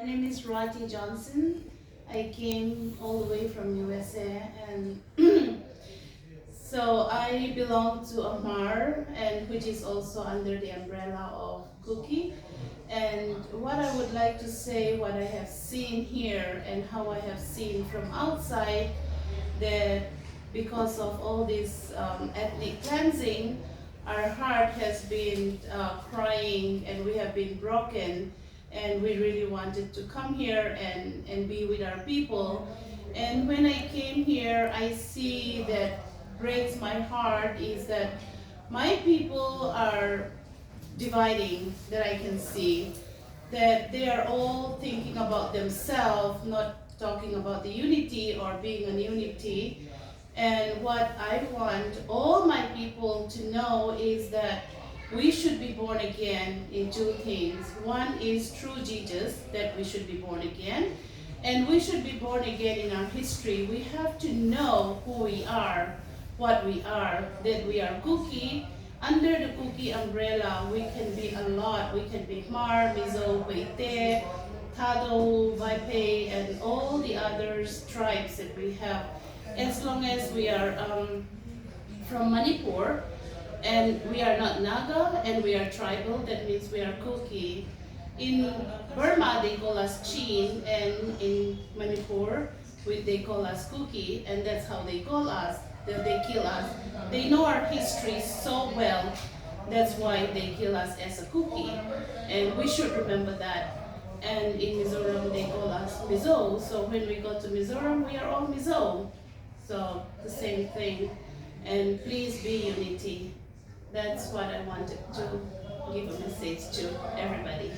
My name is Rati Johnson. I came all the way from USA, and so I belong to Hmar, and which is also under the umbrella of Kuki. And what I would like to say, what I have seen here and how I have seen from outside, that because of all this ethnic cleansing, our heart has been crying and we have been broken, and we really wanted to come here and be with our people. And when I came here, I see that breaks my heart is that my people are dividing, that I can see, that they are all thinking about themselves, not talking about the unity or being a unity. And what I want all my people to know is that we should be born again in two things. One is through Jesus, that we should be born again. And we should be born again in our history. We have to know who we are, what we are, that we are Kuki. Under the Kuki umbrella, we can be a lot. We can be Hmar, Zou, Paite, Thadou, Vaiphei, and all the other tribes that we have. As long as we are from Manipur, and we are not Naga, and we are tribal, that means we are Kuki. In Burma, they call us Chin, and in Manipur, they call us Kuki, and that's how they call us, that they kill us. They know our history so well, that's why they kill us as a Kuki, and we should remember that. And in Mizoram, they call us Mizo, so when we go to Mizoram, we are all Mizo. So the same thing, and please be unity. That's what I wanted to give a message to everybody.